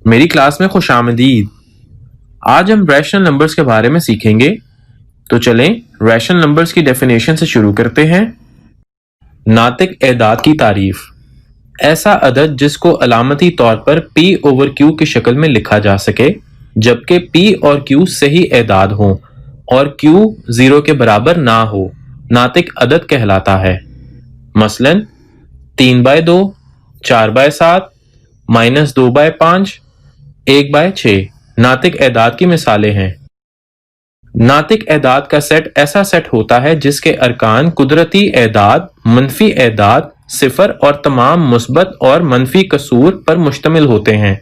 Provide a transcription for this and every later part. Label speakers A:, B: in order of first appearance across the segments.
A: मेरी क्लास में खुशामदीद। आज हम रैशनल नंबर्स के बारे में सीखेंगे। तो चलें रैशनल नंबर्स की डेफिनेशन से शुरू करते हैं। नातिक एदाद की तारीफ, ऐसा अदद जिसको अलामती तौर पर P ओवर Q की शक्ल में लिखा जा सके, जबकि P और Q सही एदाद हों और Q 0 के बराबर ना हो, नातिक अदद कहलाता है। मसलन 3/2, 4/7, -2/5, 1/6 नातिक एदाद की मिसालें हैं। नातिक एदाद का सेट ऐसा सेट होता है जिसके अरकान कुदरती एदाद, मनफी एदाद, सिफर और तमाम मुस्बत और मनफी कसूर पर मुश्तमिल होते हैं।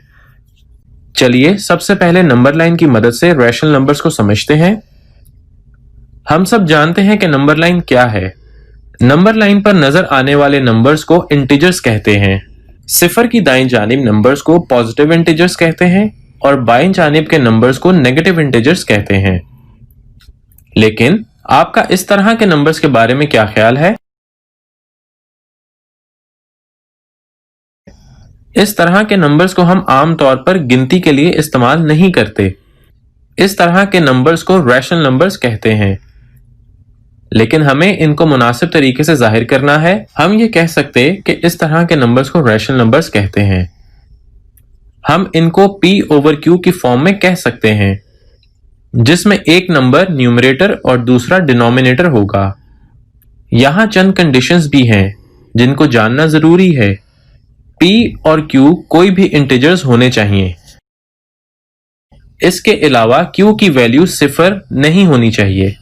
A: चलिए सबसे पहले नंबर लाइन की मदद से रैशनल नंबर्स को समझते हैं। हम सब जानते हैं कि नंबर लाइन क्या है। नंबर लाइन पर नजर आने वाले नंबर्स को इंटीजर्स कहते हैं। सिफर की दाईं जानिब नंबर्स को पॉजिटिव इंटीजर्स कहते हैं और बाईं जानिब के नंबर्स को नेगेटिव इंटीजर्स कहते हैं। लेकिन आपका इस तरह के नंबर्स के बारे में क्या ख्याल है? इस तरह के नंबर्स को हम आम तौर पर गिनती के लिए इस्तेमाल नहीं करते। इस तरह के नंबर्स को रैशनल नंबर्स कहते हैं, लेकिन हमें इनको मुनासिब तरीके से जाहिर करना है। हम ये कह सकते कि इस तरह के नंबर्स को रैशनल नंबर्स कहते हैं। हम इनको P ओवर Q की फॉर्म में कह सकते हैं, जिसमें एक नंबर न्यूमरेटर और दूसरा डिनोमिनेटर होगा। यहां चंद कंडीशंस भी हैं जिनको जानना जरूरी है। P और Q कोई भी इंटीजर्स होने चाहिए। इसके अलावा Q की वैल्यू सिफर नहीं होनी चाहिए।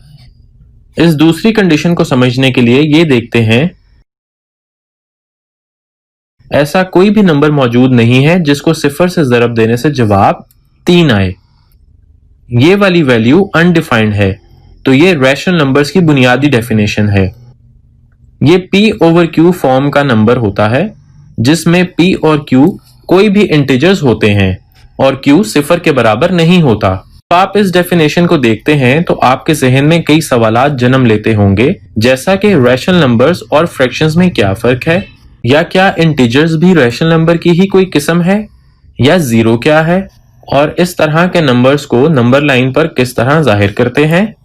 A: इस दूसरी कंडीशन को समझने के लिए ये देखते हैं, ऐसा कोई भी नंबर मौजूद नहीं है जिसको सिफर से ज़रब देने से जवाब 3 आए। ये वाली वैल्यू अनडिफाइंड है, तो ये रैशनल नंबर्स की बुनियादी डेफिनेशन है। ये P ओवर Q फॉर्म का नंबर होता है जिसमें P और Q कोई भी इंटीजर्स होते हैं और Q सिफर के बराबर नहीं होता। तो आप इस डेफिनेशन को देखते हैं तो आपके जहन में कई सवालात जन्म लेते होंगे, जैसा कि रैशनल नंबर्स और फ्रैक्शंस में क्या फर्क है, या क्या इंटीजर्स भी रैशनल नंबर की ही कोई किस्म है, या जीरो क्या है, और इस तरह के नंबर्स को नंबर लाइन पर किस तरह जाहिर करते हैं,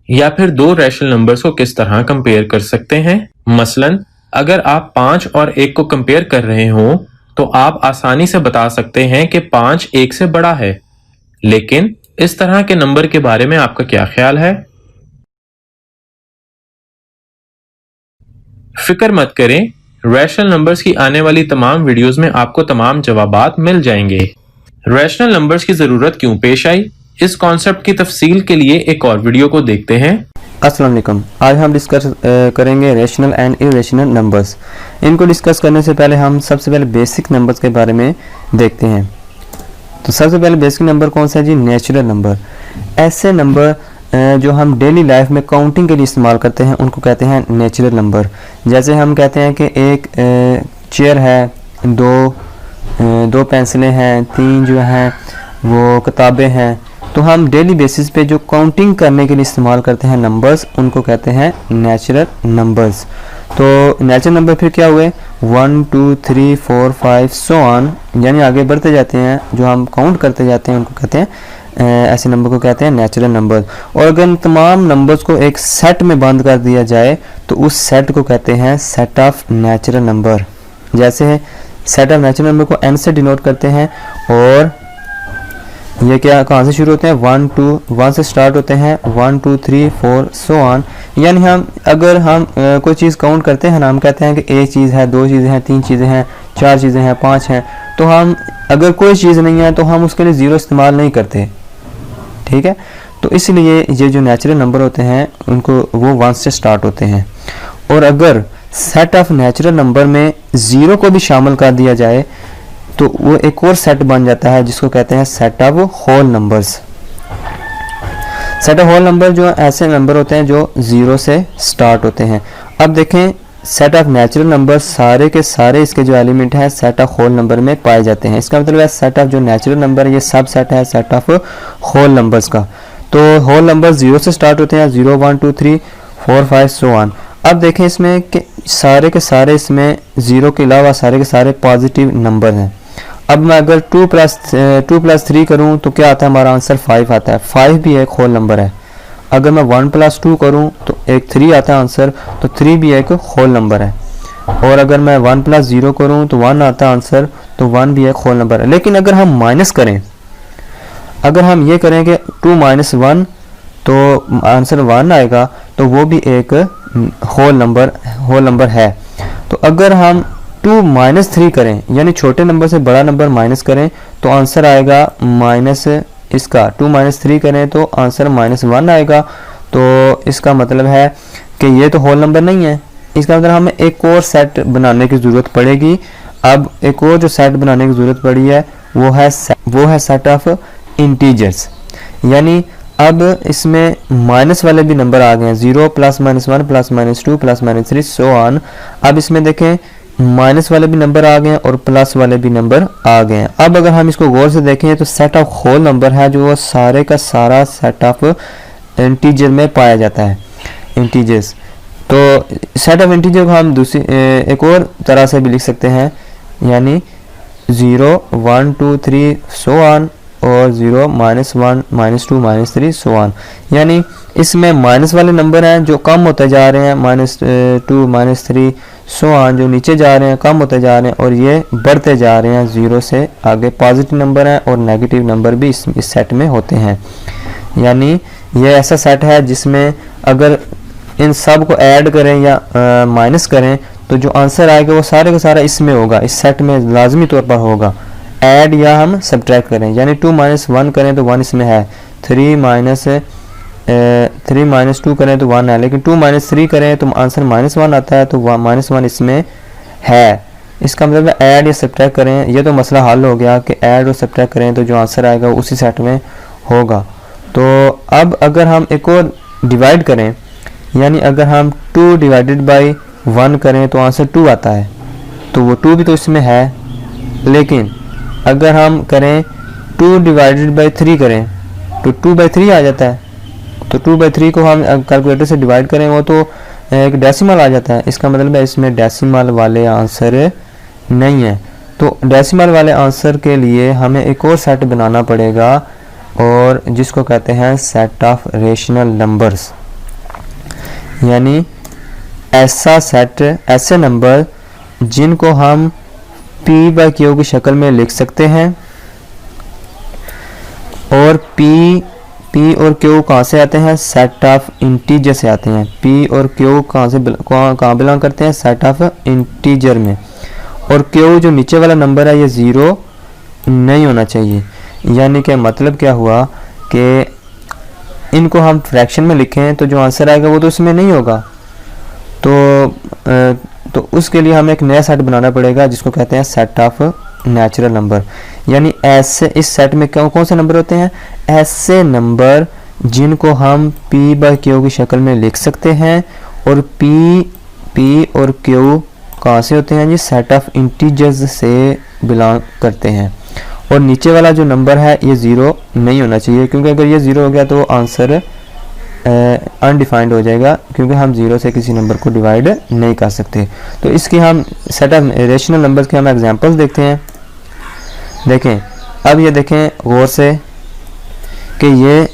A: या फिर दो रैशनल नंबर्स को किस तरह कंपेयर कर सकते हैं। मसलन अगर आप 5 और 1 को कंपेयर कर रहे हो तो आप आसानी से बता सकते हैं कि 5 1 से बड़ा है। लेकिन इस तरह के नंबर के बारे में आपका क्या ख्याल है? फिक्र मत करें, रैशनल नंबर्स की आने वाली तमाम वीडियोस में आपको तमाम जवाबात मिल जाएंगे। रैशनल नंबर्स की जरूरत क्यों पेश आई, इस कॉन्सेप्ट की तफसील के लिए एक और वीडियो को देखते हैं।
B: अस्सलाम वालेकुम। आज हम डिस्कस करेंगे रैशनल एंड इरेशनल नंबर्स। इनको डिस्कस करने से पहले हम सबसे पहले बेसिक नंबर्स के बारे में देखते हैं। तो सबसे पहले बेसिक नंबर कौन सा है जी? Natural number. ऐसे नंबर जो हम डेली लाइफ में काउंटिंग के लिए इस्तेमाल करते हैं उनको कहते हैं नेचुरल नंबर। जैसे हम कहते हैं कि एक चेयर है, दो पेंसिलें हैं, 3 जो हैं वो किताबें हैं। तो हम डेली बेसिस पे जो काउंटिंग करने के लिए इस्तेमाल करते हैं नंबर्स, उनको कहते हैं नेचुरल नंबर्स। तो नेचुरल नंबर फिर क्या हुए? 1 2 3 4 5 सो ऑन, यानी आगे बढ़ते जाते हैं, जो हम काउंट करते जाते हैं उनको कहते हैं ऐसे नंबर को कहते हैं नेचुरल नंबर। और अगर इन तमाम नंबर्स को एक सेट में बंद कर दिया जाए तो उस सेट को कहते हैं सेट ऑफ नेचुरल नंबर। जैसे सेट ऑफ नेचुरल नंबर को n से डिनोट करते हैं, और ये क्या कहाँ से शुरू होते हैं? 1 से स्टार्ट होते हैं, 1 2 3 4 सो ऑन। यानी हम अगर हम कोई चीज़ काउंट करते हैं ना, हम कहते हैं कि एक चीज़ है, 2 चीज़ें हैं, 3 चीज़ें हैं, 4 चीज़ें हैं, 5 हैं। तो हम अगर कोई चीज़ नहीं है तो हम उसके लिए ज़ीरो इस्तेमाल नहीं करते, ठीक है। तो इसलिए ये जो नेचुरल नंबर होते हैं उनको वो 1 से स्टार्ट होते हैं। और अगर सेट ऑफ नेचुरल नंबर में ज़ीरो को भी शामिल कर दिया जाए तो वो एक और सेट बन जाता है जिसको कहते हैं set of whole numbers. Set of whole number जो ऐसे नंबर होते हैं जो 0 से स्टार्ट होते हैं। अब देखें, सेट ऑफ नेचुरल नंबर सारे के सारे इसके जो एलिमेंट हैं सेट ऑफ होल नंबर में पाए जाते हैं। इसका मतलब है सेट ऑफ जो नेचुरल नंबर है ये सब सेट है सेट ऑफ होल नंबर्स का। तो होल नंबर 0 से स्टार्ट होते हैं, 0 1 2 3 4 5 सो ऑन। अब देखें इसमें कि सारे के सारे इसमें 0 के अलावा सारे के सारे पॉजिटिव नंबर हैं। अब मैं अगर 2 प्लस 3 करूँ तो क्या आता है, हमारा आंसर 5 आता है। 5 भी एक होल नंबर है। अगर मैं 1 प्लस 2 करूँ तो एक 3 आता है आंसर, तो 3 भी एक होल नंबर है। और अगर मैं 1 प्लस 0 करूँ तो 1 आता है आंसर, तो 1 भी एक होल नंबर है। लेकिन अगर हम माइनस करें, अगर हम ये करें कि 2 माइनस 1 तो आंसर 1 आएगा, तो वो भी एक होल नंबर है। तो अगर हम 2 माइनस 3 करें, यानी छोटे नंबर से बड़ा नंबर माइनस करें, तो आंसर आएगा माइनस इसका 2 माइनस 3 करें तो आंसर -1 आएगा। तो इसका मतलब है कि ये तो होल नंबर नहीं है। इसका मतलब हमें एक और सेट बनाने की ज़रूरत पड़ेगी। अब एक और जो सेट बनाने की ज़रूरत पड़ी है वो है सेट ऑफ इंटीजर्स। यानी अब इसमें माइनस वाले भी नंबर आ गए हैं, 0 plus -1 plus -2 plus -3 so on. अब इसमें देखें माइनस वाले भी नंबर आ गए हैं और प्लस वाले भी नंबर आ गए हैं। अब अगर हम इसको गौर से देखें तो सेट ऑफ होल नंबर है जो वो सारे का सारा सेट ऑफ इंटीजर में पाया जाता है, इंटीजर्स। तो सेट ऑफ इंटीजर को हम दूसरी एक और तरह से भी लिख सकते हैं, यानी 0 1 2 3 सो ऑन और 0 -1 -2 -3 सो ऑन। यानी इसमें माइनस वाले नंबर हैं जो कम होते जा रहे हैं, -2 -3 सो ऑन, जो नीचे जा रहे हैं कम होते जा रहे हैं, और ये बढ़ते जा रहे हैं 0 से आगे। पॉजिटिव नंबर हैं और नेगेटिव नंबर भी इस सेट में होते हैं। यानी ये ऐसा सेट है जिसमें अगर इन सब को ऐड करें या माइनस करें तो जो आंसर आएगा वो सारे का सारा इसमें होगा, इस सेट में लाजमी तौर पर होगा। ऐड या हम सब्ट्रैक्ट करें, यानी 2 माइनस 1 करें तो 1 इसमें है, 3 माइनस 2 करें तो 1 है, लेकिन 2 माइनस 3 करें तो आंसर -1 आता है, तो -1 इसमें है। इसका मतलब ऐड या सब्ट्रैक्ट करें, ये तो मसला हल हो गया कि ऐड और सब्ट्रैक्ट करें तो जो आंसर आएगा वो उसी सेट में होगा। तो अब अगर हम एक और डिवाइड करें, यानी अगर हम 2 डिवाइडेड बाई 1 करें तो आंसर 2 आता है, तो वो 2 भी तो इसमें है। लेकिन अगर हम करें 2 डिवाइडेड बाई 3 करें तो 2/3 आ जाता है। तो 2/3 को हम कैलकुलेटर से डिवाइड करें वो तो एक डेसिमल आ जाता है। इसका मतलब है इसमें डेसिमल वाले आंसर नहीं है। तो डेसिमल वाले आंसर के लिए हमें एक और सेट बनाना पड़ेगा, और जिसको कहते हैं सेट ऑफ रेशनल नंबर्स। यानी ऐसा सेट, ऐसे नंबर जिनको हम P/Q की शक्ल में लिख सकते हैं। और P और Q कहाँ से आते हैं, सेट ऑफ इंटीजर से आते हैं। P और Q कहाँ बिलोंग करते हैं, सेट ऑफ इंटीजर में। और Q जो नीचे वाला नंबर है ये 0 नहीं होना चाहिए। यानी कि मतलब क्या हुआ कि इनको हम फ्रैक्शन में लिखें तो जो आंसर आएगा वो तो इसमें नहीं होगा। तो उसके लिए हमें एक नया सेट बनाना पड़ेगा जिसको कहते हैं सेट ऑफ नेचुरल नंबर। यानी ऐसे इस सेट में कौन से नंबर होते हैं, ऐसे नंबर जिनको हम P/Q की शक्ल में लिख सकते हैं। और P और Q कहाँ से होते हैं जी, सेट ऑफ इंटीजर्स से बिलोंग करते हैं। और नीचे वाला जो नंबर है ये 0 नहीं होना चाहिए, क्योंकि अगर ये 0 हो गया तो आंसर अनडिफाइंड हो जाएगा, क्योंकि हम 0 से किसी नंबर को डिवाइड नहीं कर सकते। तो इसकी हम सेट ऑफ रेशनल नंबर्स के हम एग्जांपल्स देखते हैं। देखें, अब ये देखें गौर से कि ये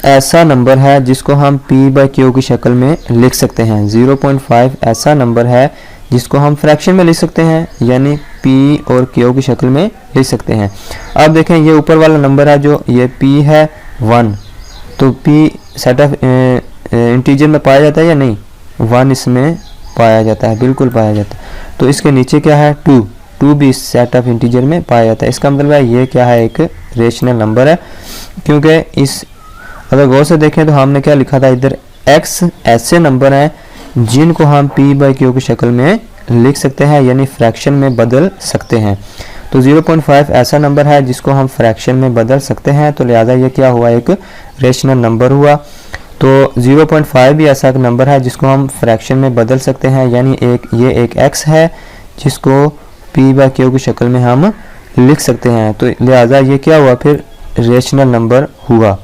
B: ऐसा नंबर है जिसको हम P/Q की शक्ल में लिख सकते हैं। 0.5 ऐसा नंबर है जिसको हम फ्रैक्शन में लिख सकते हैं, यानी P और Q की शक्ल में लिख सकते हैं। अब देखें ये ऊपर वाला नंबर है जो ये P है 1, तो P सेट ऑफ इंटीजर में पाया जाता है या नहीं, 1 इसमें पाया जाता है, बिल्कुल पाया जाता है। तो इसके नीचे क्या है 2 भी इस सेट ऑफ इंटीजर में पाया जाता है। इसका मतलब है ये क्या है, एक रेशनल नंबर है। क्योंकि इस अगर गौर से देखें तो हमने क्या लिखा था इधर, x ऐसे नंबर हैं जिनको हम P/Q की शक्ल में लिख सकते हैं, यानी फ्रैक्शन में बदल सकते हैं। तो 0.5 ऐसा नंबर है जिसको हम फ्रैक्शन में बदल सकते हैं, तो लिहाजा ये क्या हुआ, एक रेशनल नंबर हुआ। तो 0.5 भी ऐसा एक नंबर है जिसको हम फ्रैक्शन में बदल सकते हैं, यानी ये एक x है जिसको P/Q की शक्ल में हम लिख सकते हैं। तो लिहाजा ये क्या हुआ, फिर रेशनल नंबर हुआ।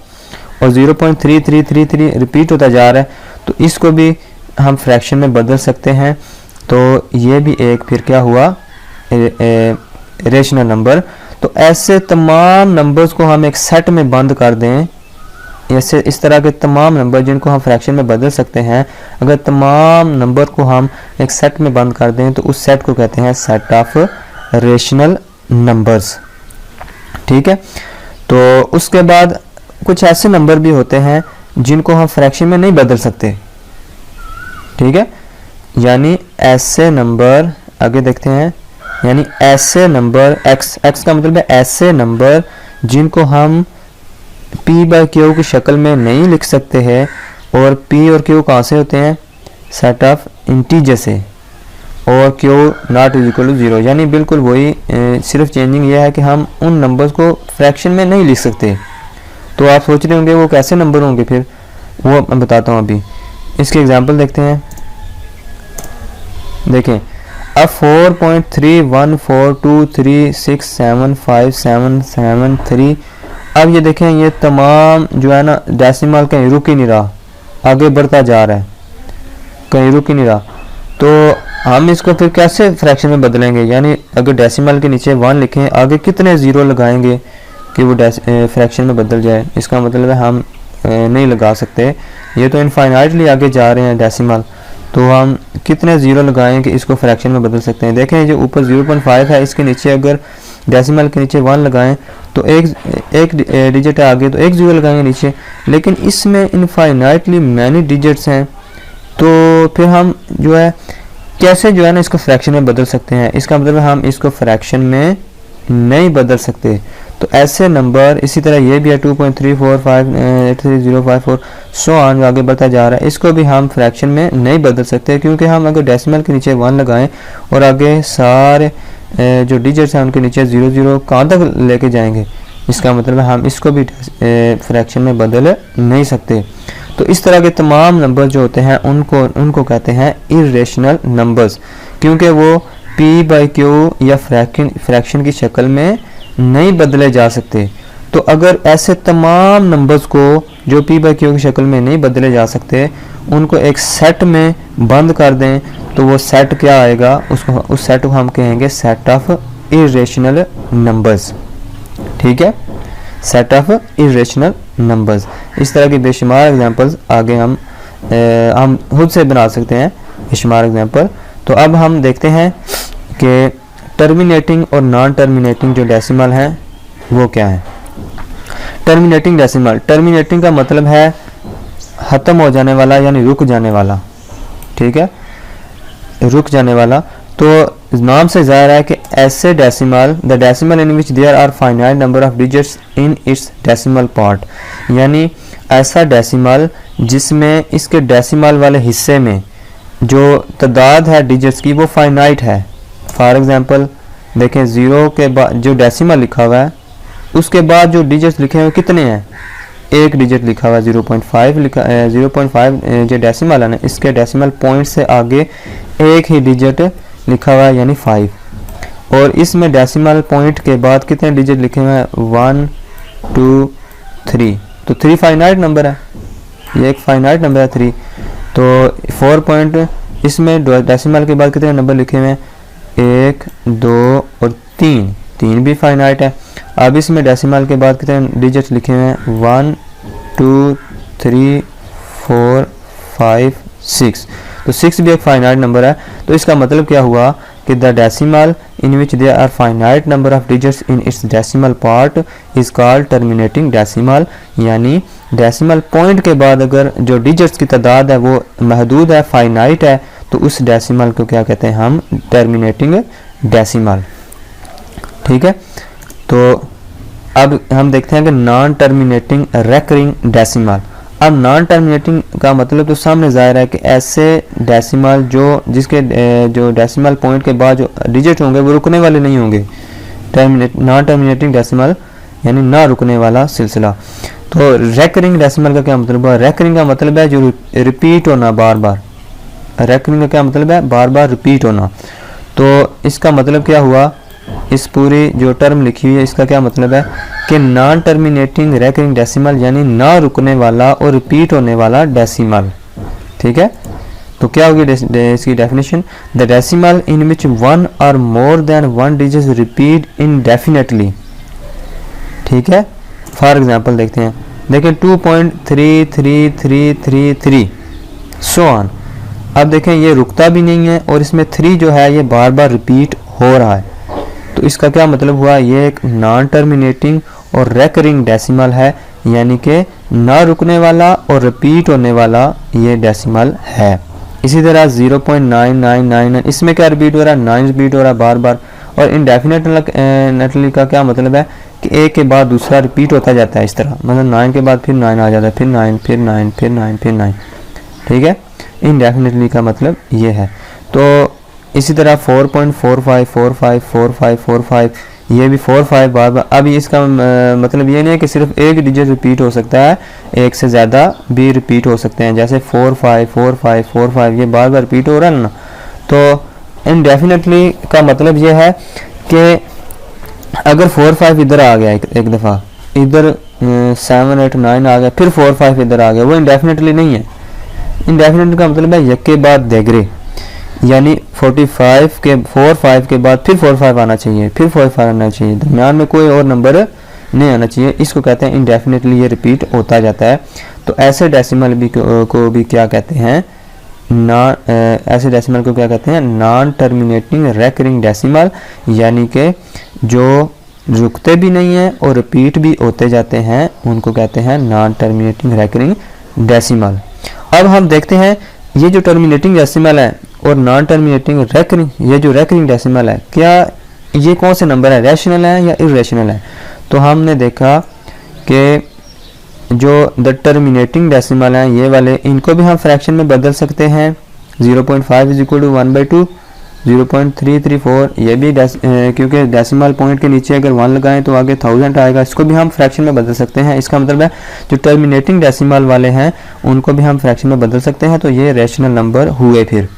B: और 0.3333 रिपीट होता जा रहा है, तो इसको भी हम फ्रैक्शन में बदल सकते हैं। तो ये भी एक फिर क्या हुआ, रेशनल नंबर। तो ऐसे तमाम नंबर्स को हम एक सेट में बंद कर दें, ऐसे इस तरह के तमाम नंबर जिनको हम फ्रैक्शन में बदल सकते हैं, अगर तमाम नंबर को हम एक सेट में बंद कर दें तो उस सेट को कहते हैं सेट ऑफ रेशनल नंबर्स। ठीक है, तो उसके बाद कुछ ऐसे नंबर भी होते हैं जिनको हम फ्रैक्शन में नहीं बदल सकते। ठीक है, यानी ऐसे नंबर, आगे देखते हैं, यानी ऐसे नंबर x का मतलब है ऐसे नंबर जिनको हम p बाई क्यू की शक्ल में नहीं लिख सकते हैं। और p और q कहाँ से होते हैं? सेट ऑफ इंटीजर से, और q not is equal to 0, यानी बिल्कुल वही, सिर्फ चेंजिंग ये है कि हम उन नंबर्स को फ्रैक्शन में नहीं लिख सकते। तो आप सोच रहे होंगे वो कैसे नंबर होंगे, फिर वो मैं बताता हूँ। अभी इसके एग्जांपल देखते हैं। देखें, अब 4.314236757773, अब ये देखें, ये तमाम जो है ना डेसिमल कहीं रुक ही नहीं रहा, आगे बढ़ता जा रहा है, कहीं रुक ही नहीं रहा। तो हम इसको फिर कैसे फ्रैक्शन में बदलेंगे? यानी अगर डेसिमल के नीचे 1 लिखें, आगे कितने ज़ीरो लगाएंगे कि वो फ्रैक्शन में बदल जाए? इसका मतलब है हम नहीं लगा सकते, ये तो इनफाइनाइटली आगे जा रहे हैं डेसिमल, तो हम कितने ज़ीरो लगाएं कि इसको फ्रैक्शन में बदल सकते हैं? देखें, जो ऊपर 0.5 है, इसके नीचे अगर डेसिमल के नीचे 1 लगाएं तो एक डिजिट है आगे, तो एक ज़ीरो लगाएंगे नीचे, लेकिन इसमें इनफाइनाइटली मैनी डिजिट्स हैं, तो फिर हम जो है कैसे जो है ना इसको फ्रैक्शन में बदल सकते हैं? इसका मतलब है हम इसको फ्रैक्शन में नहीं बदल सकते। तो ऐसे नंबर, इसी तरह ये भी है 2.345835054 सो ऑन, आगे बढ़ता जा रहा है, इसको भी हम फ्रैक्शन में नहीं बदल सकते, क्योंकि हम अगर डेसिमल के नीचे 1 लगाएं और आगे सारे जो डिजिट्स हैं उनके नीचे 0 कहाँ तक लेके जाएंगे? इसका मतलब है हम इसको भी फ्रैक्शन में बदल नहीं सकते। तो इस तरह के तमाम नंबर जो होते हैं उनको कहते हैं इरेशनल नंबर्स, क्योंकि वो p बाई क्यू या फ्रैक्शन की शक्ल में नहीं बदले जा सकते। तो अगर ऐसे तमाम नंबर्स को जो p बाई क्यू की शक्ल में नहीं बदले जा सकते, उनको एक सेट में बंद कर दें, तो वो सेट क्या आएगा? उस सेट को हम कहेंगे सेट ऑफ इरेशनल नंबर्स। ठीक है, सेट ऑफ इरेशनल नंबर्स। इस तरह की बेशुमार एग्जांपल्स आगे हम खुद से बना सकते हैं, बेशुमार एग्जांपल। तो अब हम देखते हैं कि टर्मिनेटिंग और नॉन टर्मिनेटिंग जो डेसिमल हैं वो क्या है। टर्मिनेटिंग डेसिमल, टर्मिनेटिंग का मतलब है ख़त्म हो जाने वाला, यानी रुक जाने वाला। ठीक है, रुक जाने वाला। तो नाम से ज़ाहिर है कि ऐसे decimal, the decimal in which there are finite number of digits in its decimal part, यानी ऐसा डेसिमल जिसमें इसके डेसिमल वाले हिस्से में जो तादाद है डिजिट्स की वो फाइनाइट है। फॉर एग्जांपल देखें, 0 के बाद जो डेसिमल लिखा हुआ है उसके बाद जो डिजिट्स लिखे हुए कितने हैं? एक डिजिट लिखा हुआ है, 0.5 लिखा, 0.5 जो डेसिमल है ना, इसके डेसिमल पॉइंट से आगे एक ही डिजिट लिखा हुआ है, यानी 5। और इसमें डेसिमल पॉइंट के बाद कितने डिजिट लिखे हुए हैं? 1 2 3। तो 3 फाइनाइट नंबर है, ये एक फाइनाइट नंबर है 3। तो 4 पॉइंट, इसमें डेसिमल के बाद कितने नंबर लिखे हुए हैं? 1 2 और 3 भी फाइनाइट है। अब इसमें डेसिमल के बाद कितने डिजिट्स लिखे हुए हैं? 1 2 3 4 5 6। तो 6 भी एक फाइनाइट नंबर है। तो इसका मतलब क्या हुआ कि the decimal in which there are finite number of digits in its decimal part is called terminating decimal, यानी डेसिमल पॉइंट के बाद अगर जो डिजिट्स की तादाद है वो महदूद है, फाइनाइट है, तो उस डेसिमल को क्या कहते हैं हम? Terminating decimal. ठीक है, तो अब हम देखते हैं कि नॉन टर्मिनेटिंग रेकरिंग डेसिमल। अब नॉन टर्मिनेटिंग का मतलब तो सामने ज़ाहिर है कि ऐसे डेसिमल जिसके जो डेसिमल पॉइंट के बाद जो डिजिट होंगे वो रुकने वाले नहीं होंगे। नॉन टर्मिनेटिंग डेसिमल यानी ना रुकने वाला सिलसिला। तो रेकरिंग डेसिमल का क्या मतलब है? रेकरिंग का मतलब है जो रिपीट होना बार बार। रेकरिंग का क्या मतलब है? बार बार रिपीट होना। तो इसका मतलब क्या हुआ? इस पूरी जो टर्म लिखी हुई है इसका क्या मतलब है कि नॉन टर्मिनेटिंग रेकरिंग डेसिमल यानी ना रुकने वाला और रिपीट होने वाला डेसिमल। ठीक है, तो क्या होगी इसकी definition, the decimal in which one or more than one digit repeat indefinitely. ठीक है, फॉर एग्जांपल देखते हैं, देखें 2.33333 सो ऑन। अब देखें ये रुकता भी नहीं है और इसमें 3 जो है ये बार बार रिपीट हो रहा है, तो इसका क्या मतलब हुआ, ये एक नॉन टर्मिनेटिंग और रेकरिंग डेसिमल है, यानी कि ना रुकने वाला और रिपीट होने वाला ये डेसिमल है। इसी तरह 0.9999 इसमें क्या रिपीट हो रहा है, 9 रिपीट हो रहा है बार बार। और इनडेफिनेटली का क्या मतलब है कि एक के बाद दूसरा रिपीट होता जाता है इस तरह, मतलब 9 के बाद फिर 9 आ जाता है, फिर 9 फिर 9 फिर 9 फिर 9। ठीक है, इनडेफिनेटली का मतलब ये है। तो इसी तरह 4.45454545 ये भी 45 बार बार। अब इसका मतलब ये नहीं है कि सिर्फ एक डिजिट रिपीट हो सकता है, एक से ज़्यादा भी रिपीट हो सकते हैं, जैसे 454545 ये बार बार रिपीट हो रहा है ना। तो इनडेफिनेटली का मतलब ये है कि अगर 45 इधर आ गया एक दफ़ा, इधर 7 8 9 आ गया, फिर 45 इधर आ गया, वो इनडेफिनेटली नहीं है। इनडेफिनेट का मतलब है यक के बाद देगरे, यानी 45 के बाद फिर 45 आना चाहिए, फिर 45 आना चाहिए, दरम्यान में कोई और नंबर नहीं आना चाहिए। इसको कहते हैं इनडेफिनेटली ये रिपीट होता जाता है। तो ऐसे डेसिमल भी को भी क्या कहते हैं, ऐसे डेसिमल को क्या कहते हैं, नॉन टर्मिनेटिंग रेकरिंग डेसिमल, यानी कि जो रुकते भी नहीं हैं और रिपीट भी होते जाते हैं, उनको कहते हैं नॉन टर्मिनेटिंग रेकरिंग डेसिमल। अब हम देखते हैं ये जो टर्मिनेटिंग डेसिमल है और नॉन टर्मिनेटिंग रेकरिंग, ये जो रेकरिंग डेसिमल है, क्या ये कौन से नंबर है, रैशनल है या इरेशनल है। तो हमने देखा कि जो द टर्मिनेटिंग डेसिमल हैं ये वाले, इनको भी हम फ्रैक्शन में बदल सकते हैं। 0.5 इज इक्वल टू 1/2, 0.334 ये भी क्योंकि डेसिमल पॉइंट के नीचे अगर 1 लगाएं तो आगे 1000 आएगा, इसको भी हम फ्रैक्शन में बदल सकते हैं। इसका मतलब है जो टर्मिनेटिंग डेसिमल वाले हैं उनको भी हम फ्रैक्शन में बदल सकते हैं, तो ये रैशनल नंबर हुए फिर।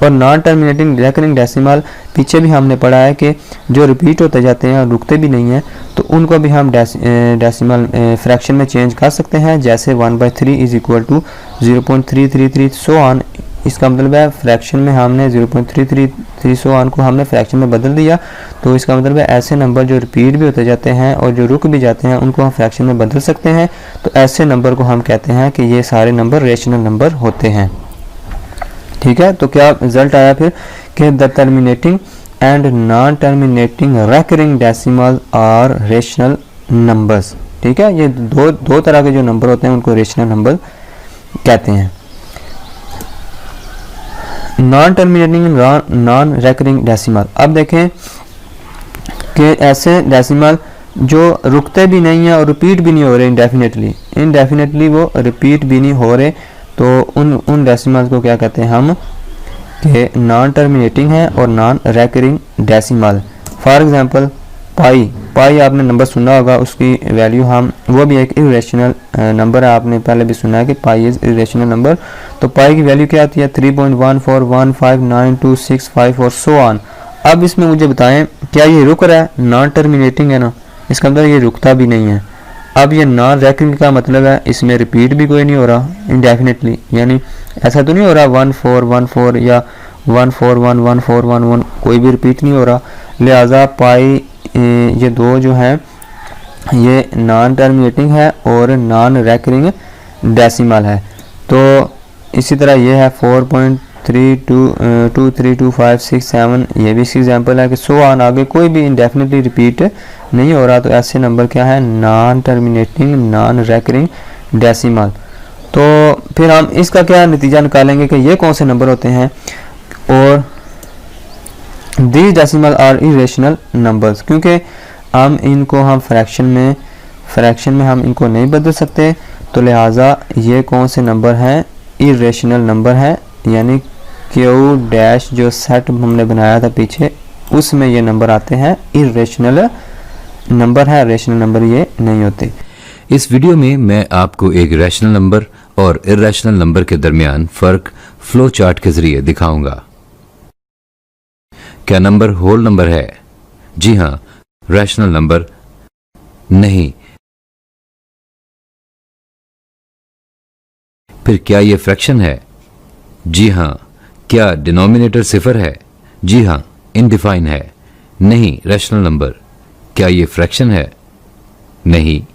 B: और नॉन टर्मिनेटिंग रेकरिंग डेसिमल पीछे भी हमने पढ़ा है कि जो रिपीट होते जाते हैं और रुकते भी नहीं हैं, तो उनको भी हम डेसिमल फ्रैक्शन में चेंज कर सकते हैं, जैसे 1/3 is equal to 0.333 so on. इसका मतलब है फ्रैक्शन में हमने 0.333 सो ऑन को हमने फ्रैक्शन में बदल दिया। तो इसका मतलब है ऐसे नंबर जो रिपीट भी होते जाते हैं और जो रुक भी जाते हैं उनको हम फ्रैक्शन में बदल सकते हैं। तो ऐसे नंबर को हम कहते हैं कि ये सारे नंबर रेशनल नंबर होते हैं। ठीक है, तो क्या रिजल्ट आया फिर कि the terminating and non terminating recurring decimal are rational numbers. ठीक है, ये दो तरह के जो नंबर होते हैं उनको रेशनल नंबर कहते हैं। Non terminating non recurring decimal, अब देखें कि ऐसे डेसिमल जो रुकते भी नहीं है और रिपीट भी नहीं हो रहे इनडेफिनेटली वो रिपीट भी नहीं हो रहे, तो उन डेसिमल को क्या कहते हैं हम कि नॉन टर्मिनेटिंग है और non recurring decimal. For example pi आपने नंबर सुना होगा, उसकी वैल्यू हम, वो भी एक इरेशनल नंबर है, आपने पहले भी सुना है कि पाई इज इरेशनल नंबर। तो पाई की वैल्यू क्या आती है 3.14159265 और सो ऑन। अब इसमें मुझे बताएं क्या ये रुक रहा है, नॉन टर्मिनेटिंग है ना, इसका मतलब ये रुकता भी नहीं है। अब ये नॉन रेकरिंग का मतलब है इसमें रिपीट भी कोई नहीं हो रहा इनडेफिनेटली, यानी ऐसा तो नहीं हो रहा 1414 या 141141 कोई भी रिपीट नहीं हो रहा। लिहाजा पाई ये दो जो हैं ये नॉन टर्मिनेटिंग है और नॉन रेकरिंग डेसिमल है। तो इसी तरह ये है 4.32232567, ये भी इसकी एग्जांपल है कि सो ऑन, आगे कोई भी इंडेफिनिटली रिपीट नहीं हो रहा, तो ऐसे नंबर क्या है non terminating non recurring decimal. तो फिर हम इसका क्या नतीजा निकालेंगे कि ये कौन से नंबर होते हैं, और these decimal are irrational numbers, क्योंकि हम इनको हम फ्रैक्शन में हम इनको नहीं बदल सकते, तो लिहाजा ये कौन से नंबर हैं इरेशनल नंबर हैं, यानी क्यू डैश जो सेट हमने बनाया था पीछे उसमें ये नंबर आते हैं इरेशनल नंबर है, रेशनल नंबर ये नहीं होते।
C: इस वीडियो में मैं आपको एक रैशनल नंबर और इरेशनल नंबर के दरमियान फर्क फ्लो चार्ट के जरिए दिखाऊंगा। क्या नंबर होल नंबर है? जी हां, रैशनल नंबर नहीं। फिर क्या यह फ्रैक्शन है? जी हां। क्या डिनोमिनेटर सिफर है? जी हाँ, इनडिफाइन है। नहीं, रैशनल नंबर। क्या ये फ्रैक्शन है? नहीं।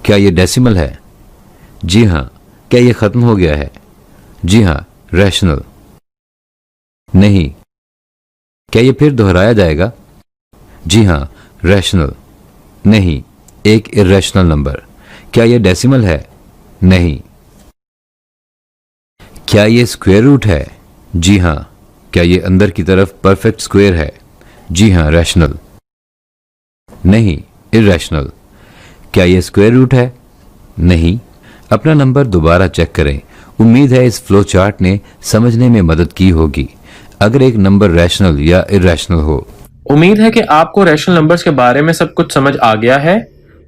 C: क्या ये डेसिमल है? जी हाँ। क्या ये खत्म हो गया है? जी हाँ, रैशनल। नहीं। क्या ये फिर दोहराया जाएगा? जी हाँ, रैशनल। नहीं, एक इर्रेशनल नंबर। क्या ये डेसिमल है? नहीं। क्या ये स्क्वायर रूट है? जी हाँ। क्या ये अंदर की तरफ परफेक्ट स्क्वायर है? जी हाँ, रैशनल। नहीं, इर्रेशनल। क्या ये स्क्वायर रूट है? नहीं। अपना नंबर दोबारा चेक करें। उम्मीद है इस फ्लो चार्ट ने समझने में मदद की होगी। अगर एक नंबर रैशनल या इर्रेशनल हो।
A: उम्मीद है कि आपको रैशनल नंबर्स के बारे में सब कुछ समझ आ गया है।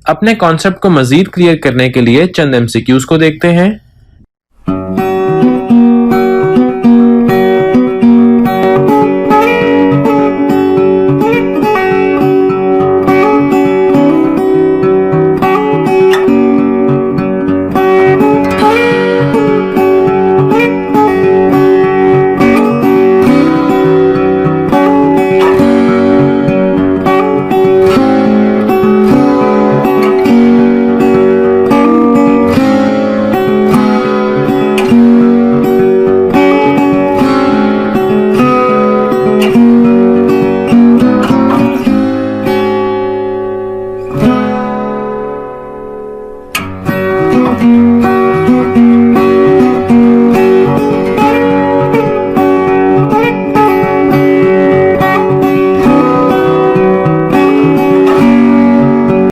A: अपने कॉन्सेप्ट को मजीद क्लियर करने के लिए चंद एमसीक्यूज को देखते हैं।